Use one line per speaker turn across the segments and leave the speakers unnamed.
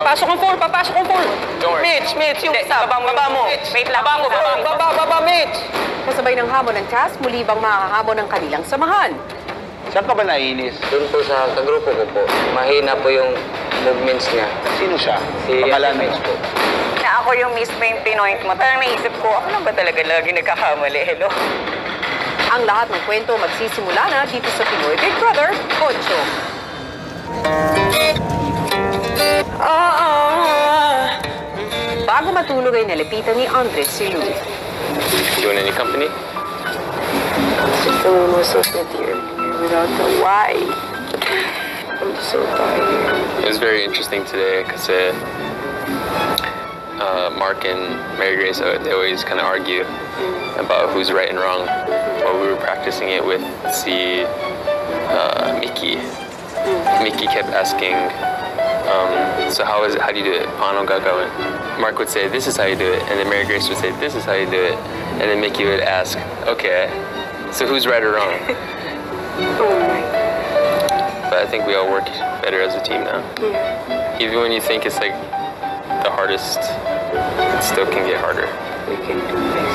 Pasok ang 4, papasok ang 4.
Don't worry.
Mitch, yung isa. Baba mo.
Wait lang.
Baba, Mitch.
Kasabay ng hamon ng task, muli bang makahamon ng kanilang samahan?
Saan ka ba naiinis?
Doon po sa kagrupo ko po. Mahina po yung movements niya.
Sino siya?
Si
Pangalan
Mitch po.
Na ako yung mismo yung pinoint mo. Parang naisip ko, ako na ba talaga lagi nagkakamali? Hello?
Ang lahat ng kwento magsisimula na dito sa Pinoy Big Brother 8. Bago matulog ay nalapitan ni Andres si Lou.
You want any company?
Just the one was so here without the why. I'm so tired.
It was very interesting today because Mark and Mary Grace, they always kind of argue about who's right and wrong. While we were practicing it with Mickey. Mickey kept asking, so how do you do it? Paano gagawin? Mark would say, this is how you do it. And then Mary Grace would say, this is how you do it. And then Mickey would ask, okay, so who's right or wrong? But I think we all work better as a team now. Yeah. Even when you think it's like the hardest, it still can get harder.
We can do this.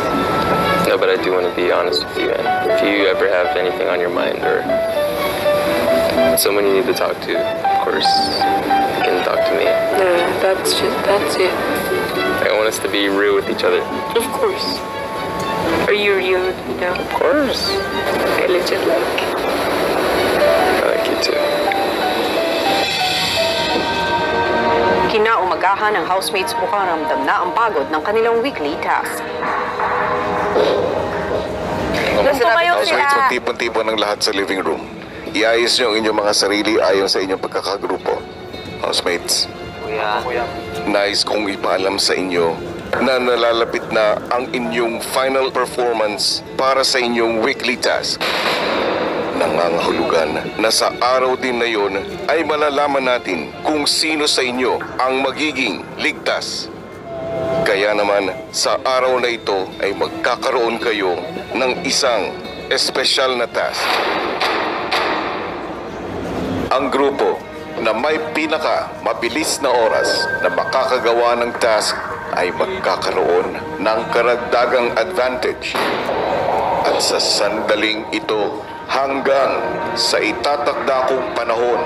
No, but I do want to be honest with you, man. If you ever have anything on your mind or someone you need to talk to, of course, you can talk to me.
That's it.
I want us to be real with each other.
Of course. Are you real with me now?
Of course.
I legit like.
I like you too.
Kinaumagahan ng housemates mukhang ramdam na ang pagod ng kanilang weekly task.
Housemates, magtipon-tipon ng lahat sa living room. Iayos niyo ang inyong mga sarili ayon sa inyong pagkakagrupo. Housemates, nais kong ipaalam sa inyo na nalalapit na ang inyong final performance para sa inyong weekly task. Nangangahulugan na sa araw din na yon ay malalaman natin kung sino sa inyo ang magiging ligtas. Kaya naman sa araw na ito ay magkakaroon kayo ng isang espesyal na task. Ang grupo na may pinaka mabilis na oras na makakagawa ng task ay magkakaroon ng karagdagang advantage. At sa sandaling ito, hanggang sa itatakda kong panahon,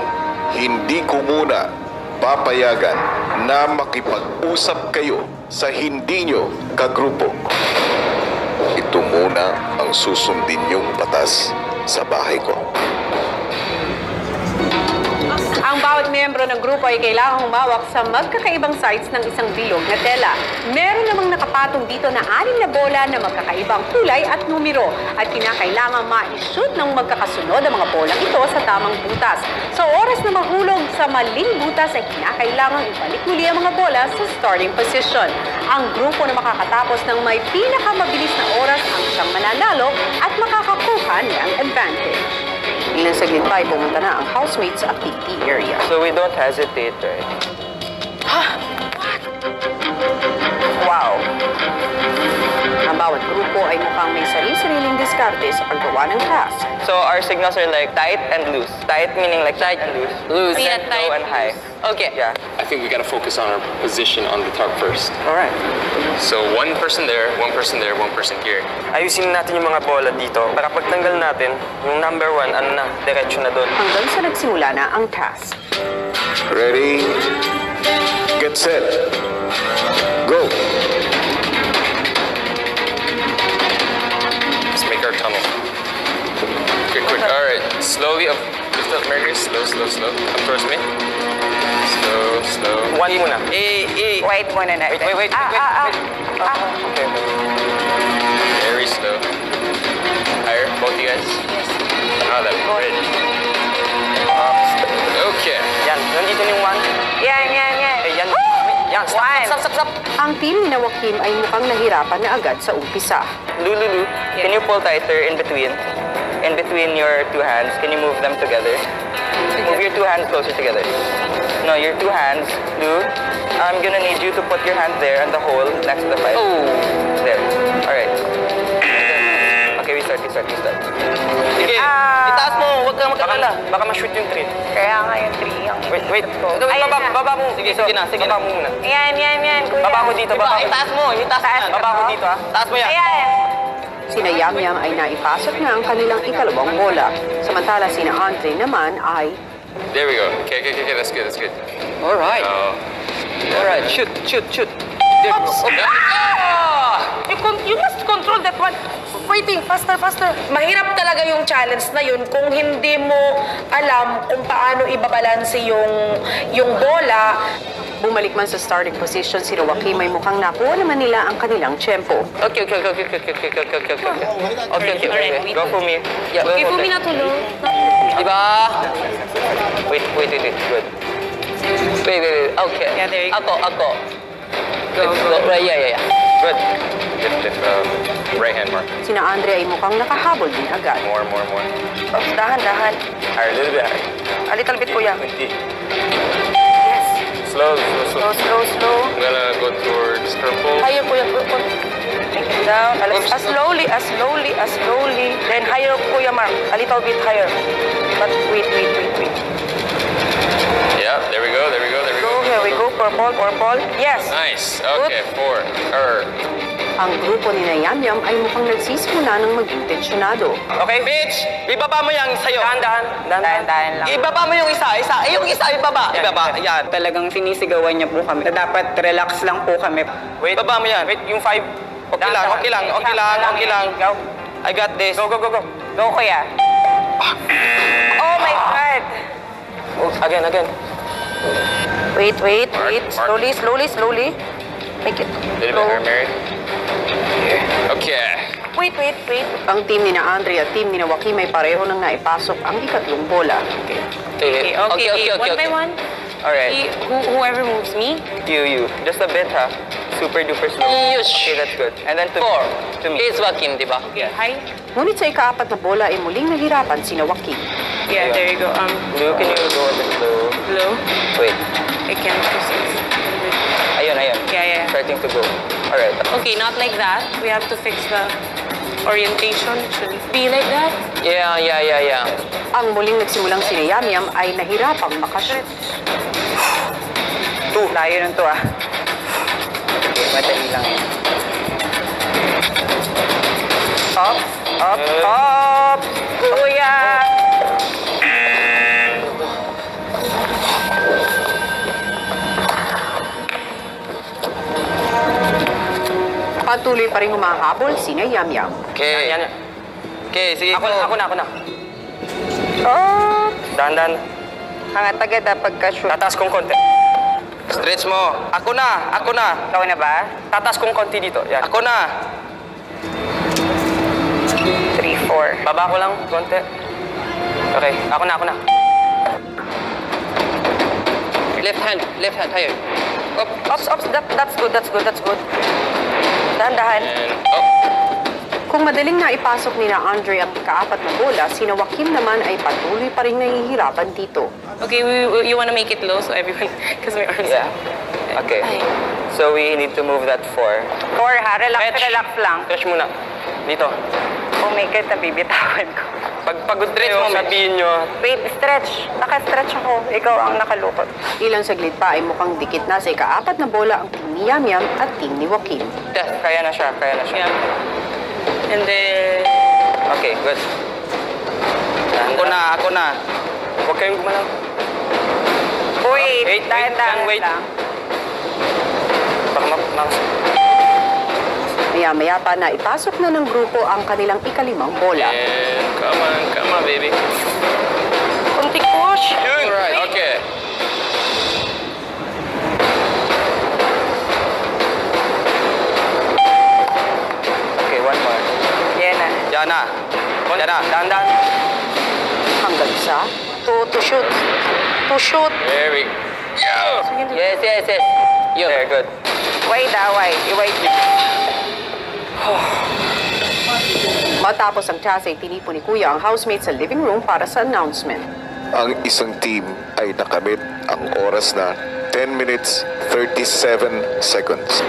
hindi ko muna papayagan na makipag-usap kayo sa hindi nyo kagrupo. Ito muna ang susundin nyong batas sa bahay ko.
Ang bawat miyembro ng grupo ay kailangang humawak sa magkakaibang sides ng isang bilog na tela. Meron namang nakapatong dito na 6 na bola na magkakaibang kulay at numero at kinakailangan ma-shoot ng magkakasunod ang mga bolang ito sa tamang butas. Sa oras na mahulog sa maling butas ay kinakailangan ibalik muli ang mga bola sa starting position. Ang grupo na makakatapos ng may pinakamabilis na oras ang siyang mananalo at makakakuha ng advantage. Ilang saglit pa ay pumunta na ang housemates sa activity area.
So we don't hesitate, right?
Wow! Ang bawat grupo ay mukhang may sarili-sariling diskarte sa paggawa ng task.
So our signals are like tight and loose. Tight meaning like tight and loose. Loose, low and high. Okay. Yeah.
I think we gotta focus on our position on the tarp first.
Alright.
So one person there, one person there, one person here.
Ayusin natin yung mga bola dito para pagtanggal natin, yung number 1, ano na, diretso na doon.
Hanggang sa nagsimula na ang task.
Ready? Get set. Go!
Let's make our tunnel. Okay, quick. All right. Slowly up. Lift up, Mary Grace. Slow. Come towards me. Slow.
One muna.
Wait muna natin.
Wait. Okay.
Very slow. Higher, both you guys. Ah, that's great. Okay.
Yan, nandito yung 1.
Yan.
Yan. Yan, stop.
Ang team ni Joaquin ay mukhang nahirapan na agad sa umpisa.
Lulu, can you pull tighter in between? In between your 2 hands, can you move them together? Move your 2 hands closer together. No, your 2 hands, Lou. I'm gonna need you to put your hand there and the hole next to the pipe. Oh. There. Alright. Okay, we start. start. Sige, itaas mo. Huwag kang magkakala. Baka ma-shoot yung 3.
Kaya nga yung 3 ang
Wait.
Ayun na.
Baba mo. Sige na. Baba mo muna.
Yan, kuya.
Baba mo dito. Itaas mo.
Taas
Baba mo dito, ha? Taas mo yan.
Ayan.
Sina Yamyam ay naipasok na ang kanilang ikalawang bola. Samantala sina Andre naman ay
There we go. Okay, that's good.
Alright. Alright. Shoot.
You must control that one. Waiting, faster. Mahirap talaga yung challenge na yun kung hindi mo alam kung paano ibabalanse yung bola.
bumalik man sa starting position si Joaquim ay mukhang nakuha naman nila ang kanilang tiyempo.
Okay. Go for me. Yeah,
Okay, Fumi natulong.
Diba? Wait. Good. Wait. Okay.
Yeah, there you go.
Ako. Go. Right, yeah. Good.
Lift, right hand mark.
Sina Andre ay mukhang nakahabol din agad.
More.
Oh, dahan.
Higher, a little bit higher.
A little bit, kuya.
Slow.
Slow.
I'm gonna go towards purple.
Higher, kuya. Down. As slowly. Then higher, kuya, Mark. A little bit higher. But wait.
Yeah, there we go.
Here we go. Purple. Yes.
Nice. Okay, 4.
Ang grupo ni Yamyam ay mukhang nagsisimula ng maging tensyonado.
Okay, bitch! Ibaba mo yung sa'yo. Dahan lang.
Ibaba mo yung isa. Yung isa, ibaba. Yan.
Talagang sinisigawan niya po kami. Dapat relax lang po kami.
Wait, baba mo yan. Wait, yung 5. Okay lang.
Go.
I got this. Go.
Go, kuya. Oh my God.
Oh, again.
Wait.
Mark.
Slowly. Make it
Little bit higher, Mary. Okay.
Wait.
Ang team ni Andre at team ni Joaquim ay pareho nang naipasok ang ikatlong bola.
Okay.
One by one.
Alright.
Whoever moves me.
You. Just a bit, ha? Super duper slow. Okay, that's good. And then to me.
It's Joaquim, di ba?
Okay, hi.
Ngunit sa ikaapat na bola ay muling nahirapan si Joaquim.
Yeah, there you go.
Blue, can you go a bit slow?
Low.
Wait.
I can't resist.
Ayun.
Yeah.
Starting to go. Alright.
Okay, not like that. We have to fix the orientation. Should it be like that?
Yeah.
Ang muling nagsimulang si Yamyam ay nahirapang makashoot.
Layo nun to ah. Okay, madali lang yun.
Up. Kuya.
Patuloy pa rin humahabol si Yamyam.
Okay. Okay, sige. Ako na.
Oh.
Dahan.
Hangat agad pagka-shoot.
Tataas kong konti. Stretch mo. Ako na.
Ikaw na ba?
Tataas kong konti dito. Yan. Ako na.
3, 4.
Baba ko lang konti. Okay, ako na.
Left hand, higher.
Ops. That's good. Dahan.
And
Kung madaling naipasok ni Andre ang ikaapat na bola, si Joaquim naman ay patuloy pa rin nahihirapan dito.
Okay, you wanna make it low so everyone, because my arms
Yeah. Okay. So we need to move that 4.
4 ha, relax lang.
Stretch muna. Dito.
Oh my God, nabibitawan ko.
Pag pag-stretch mo, sabihin nyo.
Wait, stretch. Naka-stretch ako. Ikaw ang nakalukot.
Ilang saglit pa ay mukhang dikit na sa ikaapat na bola ang team ni Yamyam at team ni Joaquim.
Kaya na siya.
Yeah. And then...
Okay, good. Ako na. Huwag kayong gumalaw.
Wait, dahan
wait.
lang.
Baka
Maya-maya pa na ipasok na ng grupo ang kanilang ikalimang bola.
And come on, baby.
Kunting push.
Alright, okay.
Okay, one more.
Yan na.
Yan na. Dahan.
Hanggang sa
To shoot.
There we go.
Yes. There, good.
Wait.
matapos ang chase ay tinipon ni Kuya ang housemate sa living room para sa announcement.
Ang isang team ay nakamit ang oras na 10 minutes 37 seconds.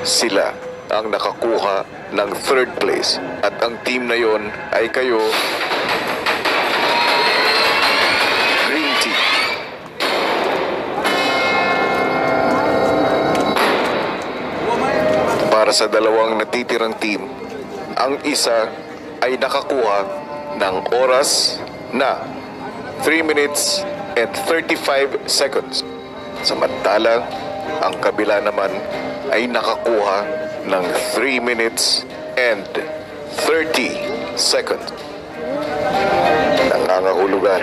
Sila ang nakakuha ng third place. At ang team na yon ay kayo, Green Team. Para sa dalawang natitirang team, ang isa ay nakakuha ng oras na 3 minutes and 35 seconds. Samantalang ang kabila naman ay nakakuha ng 3 minutes and 30 seconds. Nangangahulugan,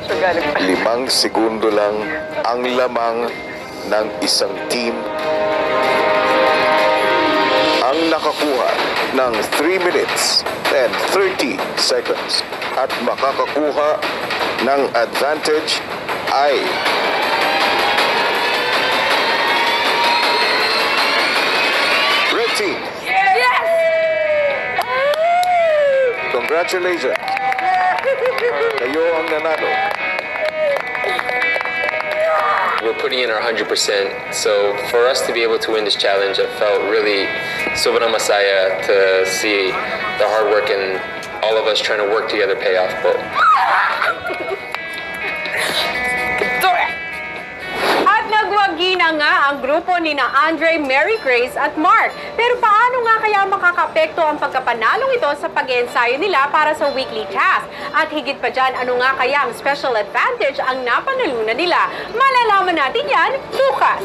5 segundo lang ang lamang ng isang team ang nakakuha ng 3 minutes and 30 seconds at makakakuha ng advantage ay Red Team.
Yes!
Congratulations. Kayo ang nanalo.
We're putting in our 100%. So for us to be able to win this challenge, I felt really sobrang masaya to see the hard work and all of us trying to work together pay off. But
At nagwagi na nga ang grupo ni na Andre, Mary Grace at Mark. Pero paano nga kaya makakapekto ang pagkapanalong ito sa pag-iensayo nila para sa weekly task? At higit pa dyan, ano nga kaya ang special advantage ang napanalunan nila? Malalaman natin yan bukas.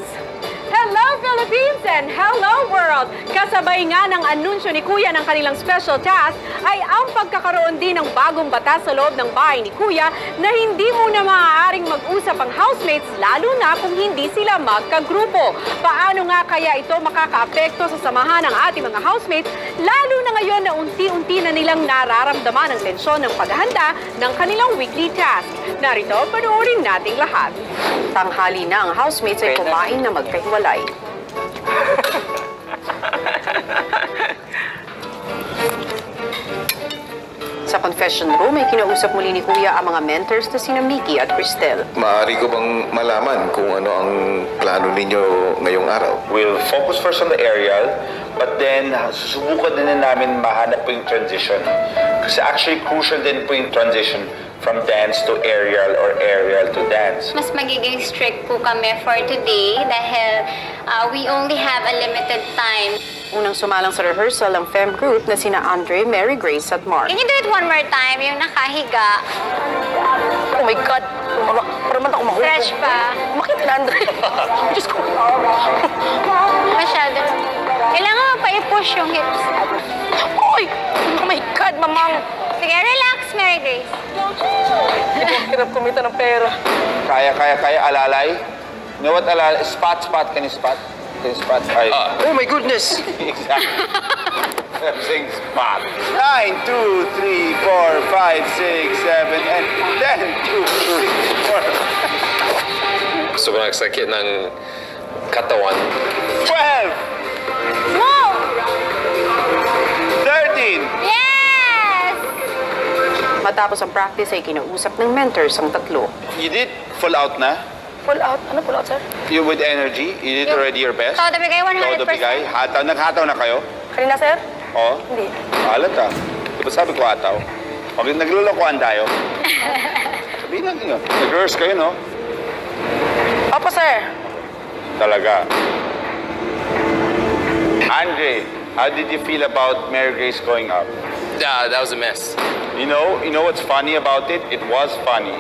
Hello Philippines and hello world! Kasabay nga ng anunsyo ni Kuya ng kanilang special task ay ang pagkakaroon din ng bagong batas sa loob ng bahay ni Kuya na hindi muna maaaring mag-usap ang housemates lalo na kung hindi sila magkagrupo. Paano nga kaya ito makakaapekto sa samahan ng ating mga housemates lalo na ngayon na unti-unti na nilang nararamdaman ang tensyon ng paghahanda ng kanilang weekly task? Narito, panoorin nating lahat. Tanghali na ang housemates ay kumain na magkahiwalay. Sa confession room ay kinausap muli ni Kuya ang mga mentors na sina Mickey at Cristel.
Maaari ko bang malaman kung ano ang plano ninyo ngayong araw?
We'll focus first on the aerial, but then susubukan din namin mahanap po yung transition. Kasi actually crucial din po yung transition from dance to aerial or aerial to dance.
Mas magiging strict po kami for today dahil we only have a limited time.
Unang sumalang sa rehearsal ang fem group na sina Andre, Mary Grace at Mark.
Can you do it one more time? Yung nakahiga.
Oh my God! Para man ako mahulog.
Fresh pa.
Makita na, Andre. Diyos ko.
Masyado. Kailangan mo pa i-push yung hips.
Oy! Oh my God, mamang.
Sige, relax, Mary Grace.
Hirap kumita ng pera.
Kaya, alalay. You know what, alalay? Spot. Can you spot? Can you spot?
Oh my goodness!
Exactly. I'm saying spot. 9, 2, 3, 4, 5, 6, 7, and 10, 2, 3, 4.
sobrang sakit ng katawan.
12!
Wow!
13!
Yes!
Matapos ang practice ay kinausap ng mentors ang tatlo.
You did full out na?
Pull out? Ano pull out, sir?
You with energy? You did already your best?
Todo bigay 100%.
Todo bigay? Hataw? Naghataw na kayo?
Kanina, sir?
Oo?
Hindi.
Halata. Di ba sabi ko hataw? Pag naglulukuhan tayo, sabihin natin yun. Nag-rehearse kayo, no?
Opo, sir.
Talaga. Andre, how did you feel about Mary Grace going up?
That was a mess.
You know what's funny about it? It was funny.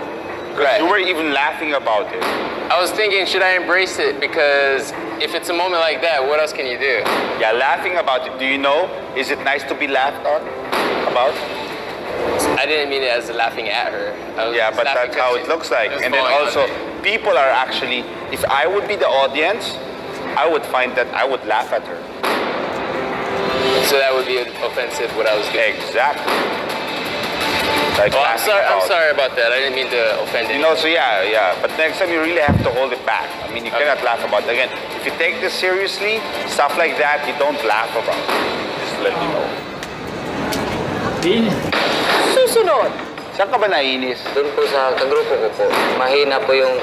Right.
You were even laughing about it.
I was thinking, should I embrace it? Because if it's a moment like that, what else can you do?
Yeah, laughing about it. Do you know? Is it nice to be laughed on? About?
I didn't mean it as laughing at her. I was
Yeah, but
laughing
that's how
because
it looks like.
was
And then
falling on
also,
me.
people are actually, if I would be the audience, I would find that I would laugh at her.
So that would be offensive, what I was doing.
Exactly. Like
Well, I'm
laughing
sorry
about-
about that. I didn't mean to offend
You
you.
know, so yeah. But next time you really have to hold it back. I mean, you
Okay.
cannot laugh about it. Again, if you take this seriously, stuff like that, you don't laugh about it. Just let you know.
Susunod.
Saan ka ba naiinis?
Doon po sa kagrupo ko po, mahina po yung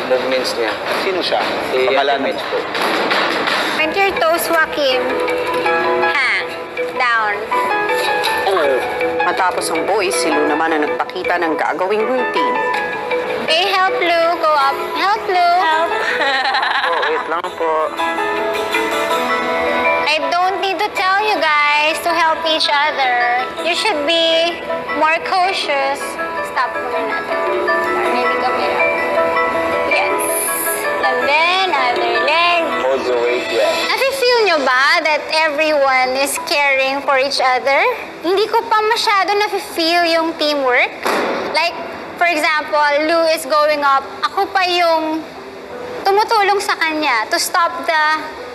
movements niya.
Sino siya?
Si
Pangalan mo?
Mitch po.
With your toes, Joaquin. Hang. down.
Matapos ang boys, si Lou naman ang nagpakita ng gagawing routine.
Okay, help Lou. Go up. Help Lou. Help.
Wait lang po.
I don't need to tell you guys to help each other. You should be more cautious. Stop muna natin. Maybe kamera. Yes. And then, other leg.
Hold your weight, yeah.
Nafe-feel nyo ba that everyone is caring for each other? Hindi ko pa masyado nafe-feel yung teamwork. Like, for example, Lou is going up. Ako pa yung tumutulong sa kanya to stop the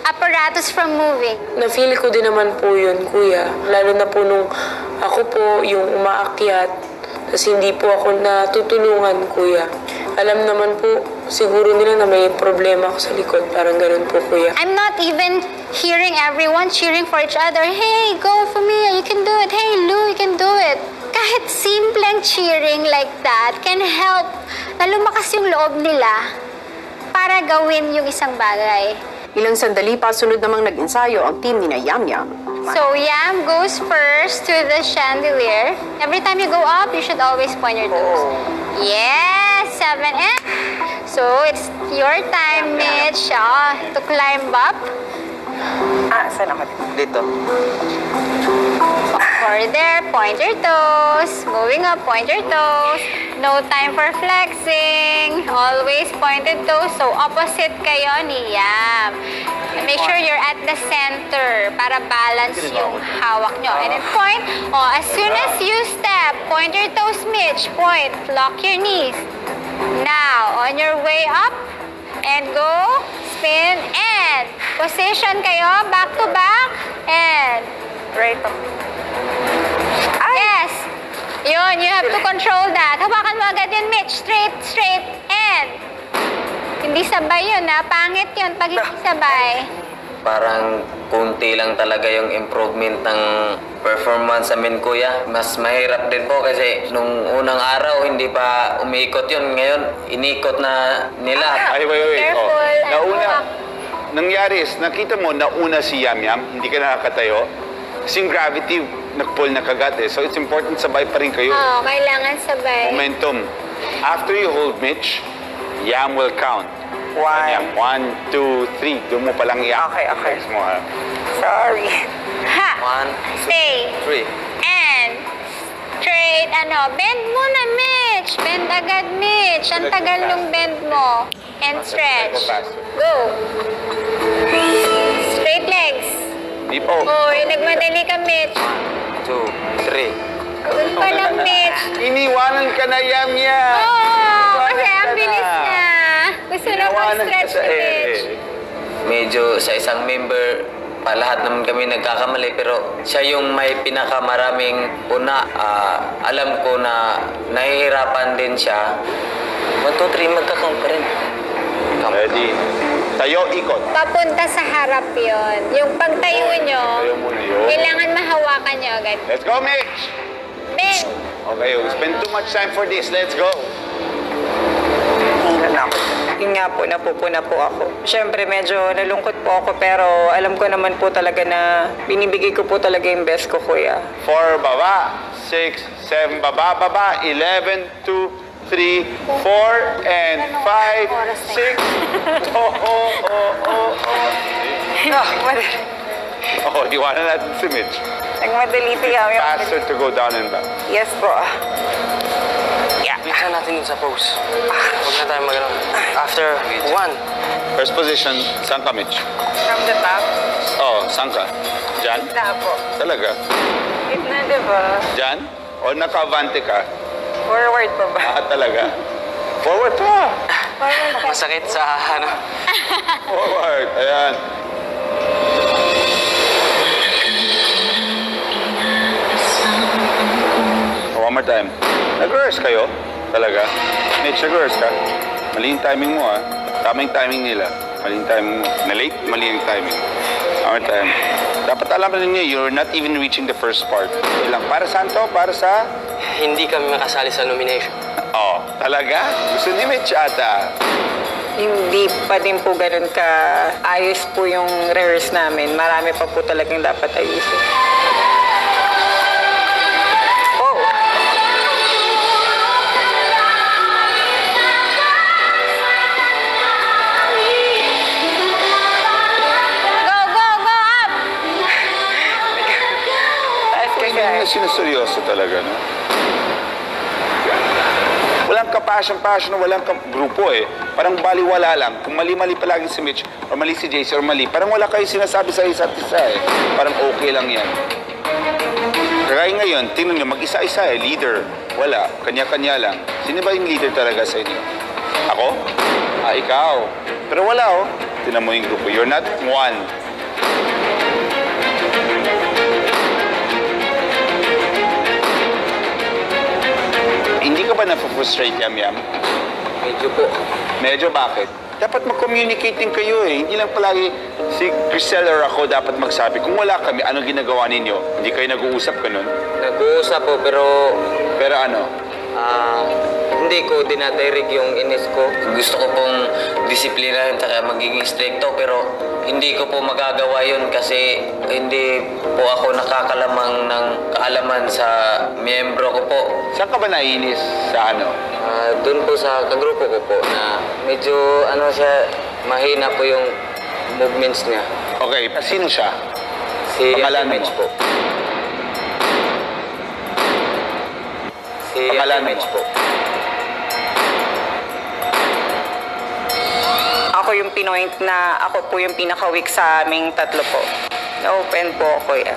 apparatus from moving.
Na-feel ko din naman po yun, kuya. Lalo na po nung ako po yung umaakyat, tapos hindi po ako natutulungan, kuya. Alam naman po, siguro nila na may problema ako sa likod. Parang ganun po, kuya.
I'm not even hearing everyone cheering for each other. Hey, go for me, you can do it. Hey, Lou, you can do it. Kahit simpleng cheering like that can help na lumakas yung loob nila para gawin yung isang bagay.
Ilang sandali pa, sunod namang nag-ensayo ang team ni na Yam Yam.
So, Yam goes first to the chandelier. Every time you go up, you should always point your toes. Yes! 7 and... So, it's your time, Mitch, to climb up.
Saan ako? Dito.
For there, point your toes. Moving up, point your toes. No time for flexing. Always pointed toes. So, opposite kayo ni Yam. And make sure you're at the center para balance yung hawak nyo. And then point. As soon as you step, point your toes, Mitch. Point. Lock your knees. Now, on your way up, and go, spin, and position kayo, back to back, and
Right.
yes. Yun, you have to control that. Hawakan mo agad yun, Mitch. Straight, straight, and hindi sabay yun, ha? Pangit yun pag hindi sabay.
Parang kunti lang talaga yung improvement ng performance amin, kuya. Mas mahirap din po kasi nung unang araw hindi pa umiikot yun. Ngayon, inikot na nila.
Ay, wait.
Careful.
Nauna, nangyari is, nakita mo, nauna si Yam Yam, hindi ka nakakatayo. Kasi yung gravity, nag-pull na kagat eh. So it's important sabay pa rin kayo.
Oo, kailangan sabay.
Momentum. After you hold Mitch, Yam will count. Yam, 1, 2, 3. Doon mo palang i-act.
Okay.
Next mo, ha?
Sorry.
Ha!
1,
Stay.
2, 3.
And straight, bend muna, Mitch. Bend agad, Mitch. Ang tagal nung bend mo. And stretch. Go. Straight legs.
Deep. Oh.
Oy, nagmadali ka, Mitch.
2, 3.
Doon pa lang, Mitch.
Iniwanan ka na, Yam Yam.
Oo, kasi ang
ka na.
bilis niya. Gusto na
Iniwanan
mag-stretch
ka sa
ni Mitch.
Medyo sa isang member, lahat naman kami nagkakamali, pero siya yung may pinakamaraming una. Alam ko na nahihirapan din siya. 1, 2, 3, magkakount pa rin.
Ready? Tayo, ikot.
Papunta sa harap yon. Yung pagtayo nyo,
Tayo muna yun.
kailangan mahawakan nyo agad.
Let's go, Mitch!
Bend.
Okay, we spend too much time for this. Let's go.
Yun nga po, napupuna po ako. Siyempre, medyo nalungkot po ako, pero alam ko naman po talaga na binibigay ko po talaga yung best ko, kuya.
4, baba. 6, 7, baba. 11, 2, 3, 4, and 5, 6. Oh, iwanan natin si Mitch.
Nagmadali po yan.
Faster to go down and back.
Yes po.
Bisa natin yun sa pose. Huwag na tayo mag-ano. After 1.
First position, saan ka, Mitch?
From the top?
Oh, saan ka? Diyan?
Gitna po.
Talaga?
Gitna, diba?
Diyan? O naka-avante ka?
Forward pa ba?
Talaga? Forward pa!
Masakit sa ano.
Forward. Ayan. One more time. Nag-rehearse kayo? Talaga? Mitch, nag-rehearse ka? Mali yung timing mo, ha? Tama yung timing nila. Mali yung timing mo. Na-late, mali yung timing. One more time. Dapat alam ninyo, you're not even reaching the first part. Ilang. Para saan to? Para sa...
Hindi kami makasali sa nomination.
Oh, talaga? Gusto ni Mitch ata.
Hindi pa din po ganun ka ayos po yung rehearse namin. Marami pa po talagang dapat ayusin.
seryoso talaga, no? Walang ka-passion, walang grupo eh. Parang baliwala lang. Kung mali-mali palagi si Mitch, or mali si JC, or mali, parang wala kayo sinasabi sa isa't isa eh. Parang okay lang yan. Kaya ngayon, tingnan nyo, mag-isa-isa eh, leader. Wala, kanya-kanya lang. Sino ba yung leader talaga sa inyo? Ako? Ikaw. Pero wala oh. Tingnan mo yung grupo. You're not one. Hindi ka ba napufrustrate, Yam-Yam?
Medyo po.
Medyo bakit? Dapat mag-communicate din kayo eh. Hindi lang palagi si Cristel or ako dapat magsabi. Kung wala kami, anong ginagawa ninyo? Hindi kayo nag-uusap ka nun?
Nag-uusap po, pero
ano?
hindi ko dinadirect yung inis ko. Gusto ko pong disiplinahin at magiging stricto, pero hindi ko po magagawa yun kasi hindi po ako nakakalamang ng kaalaman sa miyembro ko po.
Saan ka ba naiinis? Sa ano?
Doon po sa kagrupo ko po na medyo siya, mahina po yung movements niya.
Okay, sino siya?
Si
Pangalan
Mitch
mo?
po. Si
Pangalan
Mitch
mo?
po.
Ako yung pinoint na ako po yung pinaka-weak sa aming tatlo po. Na-open po ako yan.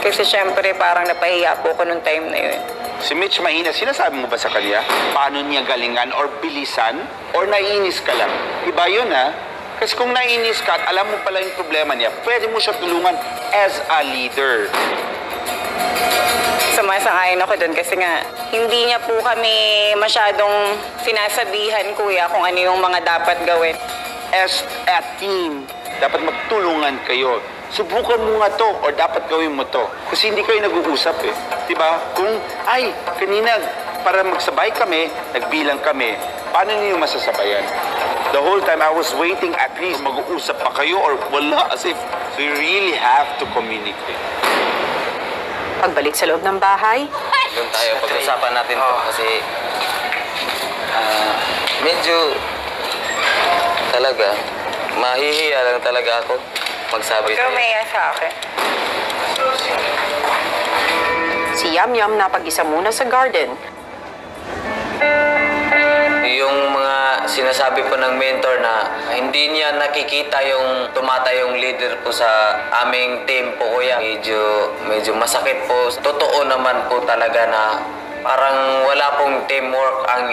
Kasi syempre parang napahiya po ako nung time na yun.
Si Mitch mahina, sinasabi mo ba sa kanya? Paano niya galingan or bilisan? Or naiinis ka lang? Iba yun ha? Kasi kung naiinis ka at alam mo pala yung problema niya, pwede mo siya tulungan as a leader.
Sumasang-ayon ako doon kasi nga hindi niya po kami masyadong sinasabihan, kuya, kung ano yung mga dapat gawin.
As a team, dapat magtulungan kayo. Subukan mo nga to or dapat gawin mo to. Kasi hindi kayo nag-uusap eh. Diba? Kung, kanina, para magsabay kami, nagbilang kami, paano niyo masasabayan? The whole time, I was waiting at least mag-uusap pa kayo or wala. As if we really have to communicate.
Pagbalik sa loob ng bahay,
Doon tayo, pag-usapan natin to kasi medyo talaga, mahihiya lang talaga ako magsabi
Ikaw
sa'yo.
may sa akin.
si Yam-Yam napag-isa muna sa garden.
Yung mga sinasabi po ng mentor na hindi niya nakikita yung tumatayong leader po sa aming team po, kuya. Medyo masakit po. Totoo naman po talaga na parang wala pong teamwork ang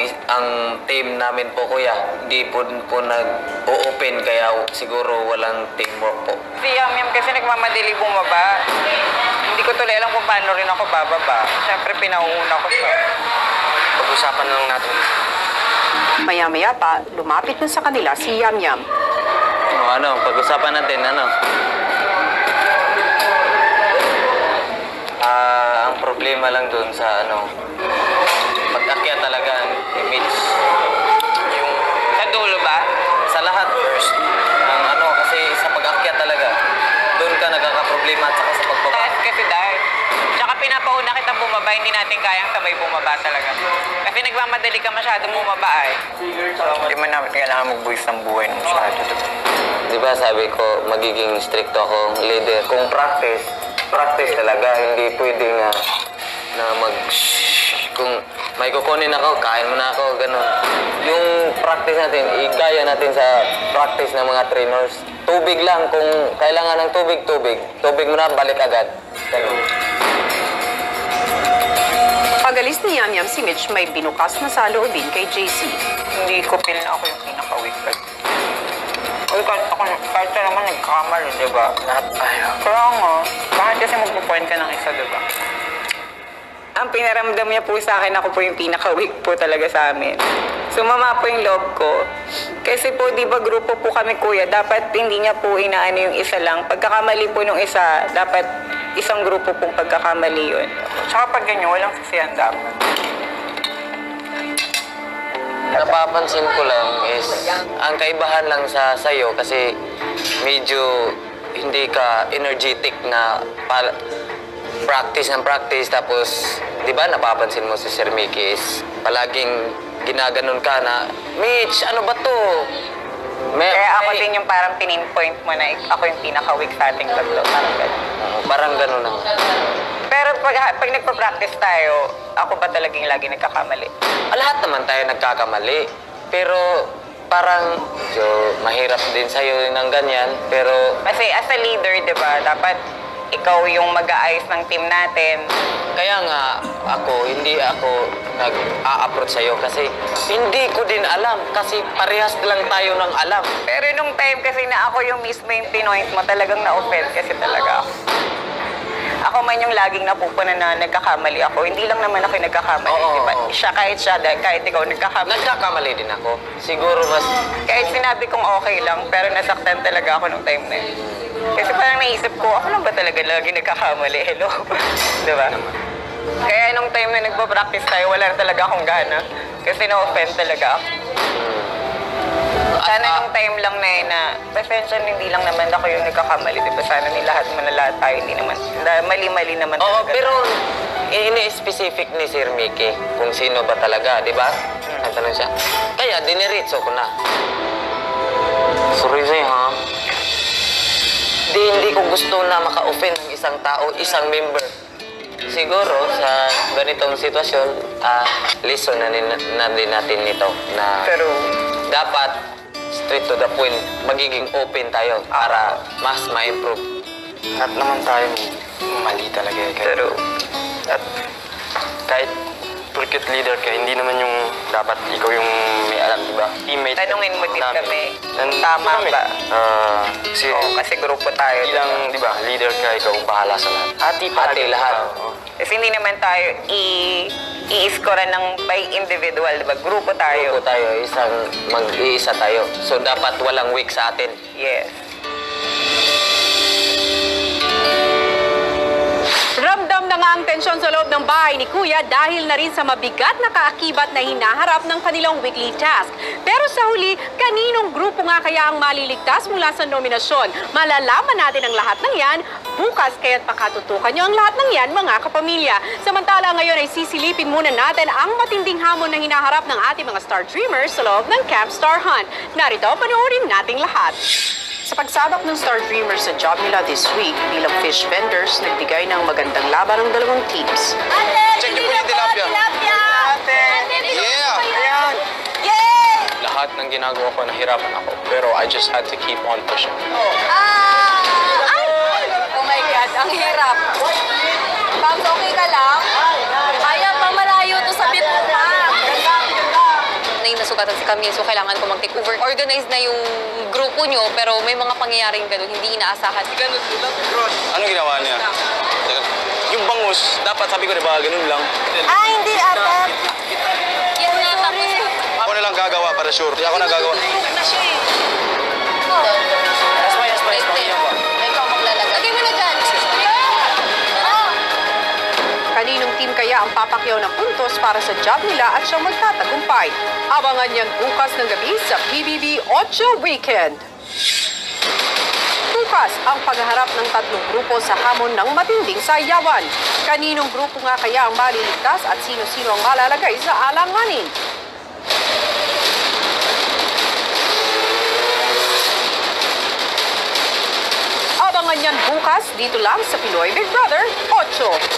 team namin po, kuya. Hindi po nag-open kaya siguro walang teamwork po.
Si Yam-Yam kasi nagmamadali bumaba. Hindi ko tuloy alam kung paano rin ako bababa. Siyempre pinauuna ko siya.
Pag-usapan lang natin.
Maya-maya pa, lumapit na sa kanila si Yam-Yam.
Pag-usapan natin, ang problema lang dun sa pag-akyat talaga ni Mitch.
Yung sa dulo ba?
Sa lahat first. Kasi sa pag-akyat talaga, doon ka nagkakaproblema at saka sa pagbaba.
Taas kasi dahil. Tsaka pinapauna kitang bumaba, hindi natin kayang sabay bumaba talaga. Kasi nagmamadali ka masyadong bumaba eh. Hindi mo namin kailangan mag-buwis ng buhay ng masyado.
Di ba sabi ko, magiging stricto akong leader. Kung practice talaga, hindi pwede na kung may kukunin ako, kain mo na ako, gano'n. Yung practice natin, igaya natin sa practice ng mga trainers. Tubig lang, kung kailangan ng tubig mo na, balik agad. Ganun.
Pag-alis ni Yam-Yam, si Mitch may binukas na saloobin kay JC.
Hindi ko feel na ako yung pinaka-weak. Uy, kahit ka naman nagkakamali, di ba? Kaya nga, bakit kasi magpo-point ka ng isa, di ba? Ang pinaramdam niya po sa akin, ako po yung pinaka-weak po talaga sa amin. Sumama po yung loob ko. Kasi po, di ba grupo po kami, kuya, dapat hindi niya po inaano yung isa lang. Pagkakamali po nung isa, dapat isang grupo pong pagkakamali yun. Tsaka pag ganyan, walang sasiyan dapat.
Napapansin ko lang is, ang kaibahan lang sa sayo kasi medyo hindi ka energetic na practice ng practice. Tapos, di ba napapansin mo si Sir Mickey is palaging ginaganon ka na, Mitch, ano ba to?
Kaya ako din yung parang pinpoint mo na ako yung pinaka-weak sa ating tatlo. Parang gano'n.
Parang gano'n na.
Pero pag nagpa-practice tayo, ako ba talagang lagi nagkakamali?
Lahat naman tayo nagkakamali. Pero parang mahirap din sa'yo ng ganyan. Pero
Kasi as a leader, di ba, dapat ikaw yung mag-aayos ng team natin.
kaya nga hindi ako nag-a-approach sa'yo kasi hindi ko din alam. Kasi parehas lang tayo ng alam.
Pero nung time kasi na ako yung mismo yung pinoint mo, talagang na-offend kasi talaga ako. Ako man yung laging napupunan na nagkakamali ako. Hindi lang naman ako yung nagkakamali, di ba? Kahit ikaw nagkakamali.
Nagkakamali din ako. Siguro mas...
Kahit sinabi kong okay lang, pero nasaktan talaga ako nung time na yun. Kasi parang naisip ko, ako lang ba talaga lagi nagkakamali? Hello? Di ba? Kaya nung time na nagpa-practice tayo, wala na talaga akong gana. Kasi na-offend talaga ako. Sana nung time lang na yun na, pasensya, hindi lang naman ako yung nagkakamali. Diba? Sana lahat tayo, hindi naman, mali-mali naman
Oo,
talaga.
pero ini-specific ni Sir Mickey kung sino ba talaga, di ba? Nagtanong siya. Kaya, diniritso ko na. Sorry sa'yo, ha? Hindi ko gusto na maka-offend ng isang tao, isang member. Siguro, sa ganitong sitwasyon, lesson na din natin nito na
Pero,
dapat straight to the point, magiging open tayo para mas ma-improve.
At naman tayo mali talaga eh.
pero,
At kahit porket leader ka, hindi naman yung dapat ikaw yung may alam, di ba? Teammate.
tanungin mo din
namin.
kami,
Nandito
tama
kami.
ba?
Kasi
Kasi grupo tayo.
bilang, di ba, leader ka, ikaw ang bahala sa lahat.
Ate lahat.
Kasi hindi naman tayo i-scorean ng by individual, di ba? Grupo tayo.
Grupo tayo, mag-iisa tayo. So, dapat walang weak sa atin.
Yes.
Ramdam na nga ang tensyon sa loob ng bahay ni Kuya dahil na rin sa mabigat na kaakibat na hinaharap ng kanilang weekly task. Pero sa huli, kaninong grupo nga kaya ang maliligtas mula sa nominasyon? Malalaman natin ang lahat ng yan bukas, kaya't pakatutukan nyo ang lahat ng yan, mga kapamilya. Samantala ngayon ay sisilipin muna natin ang matinding hamon na hinaharap ng ating mga Star Dreamers sa loob ng Camp Star Hunt. Narito, panoorin nating lahat. Sa pagsabak ng Star Dreamers sa job nila this week bilang fish vendors, nagbigay ng magandang laban ng dalawang teams.
Check niyo po yung tilapia.
Yeah!
Lahat ng ginagawa ko, nahirapan ako. Pero I just had to keep on pushing.
Oh my God, ang hirap. Pams, okay ka lang? Kaya pa malayo to sa bitna. Nasugatan si Camille, so kailangan ko mag-take over. Organized na yung grupo nyo, pero may mga pangyayaring ganun, hindi inaasahan. Ganun lang.
Anong ginawa niya? Yung bangus, dapat sabi ko, di ba, ganun lang.
Hindi ata. Yan nga, tapos.
Ako na lang gagawa para sure. Di ako na gagawa.
Ikaw maglalagay. Lagay mo na dyan.
Kaninong team kaya ang papakyaw ng puntos para sa job nila at siyang magtatagumpay? Abangan yan bukas ng gabi sa PBB 8 Weekend. Bukas ang pagharap ng tatlong grupo sa hamon ng matinding sayawan. Kaninong grupo nga kaya ang maliligtas at sino-sino ang malalagay sa alanganin? Abangan yan bukas dito lang sa Pinoy Big Brother 8.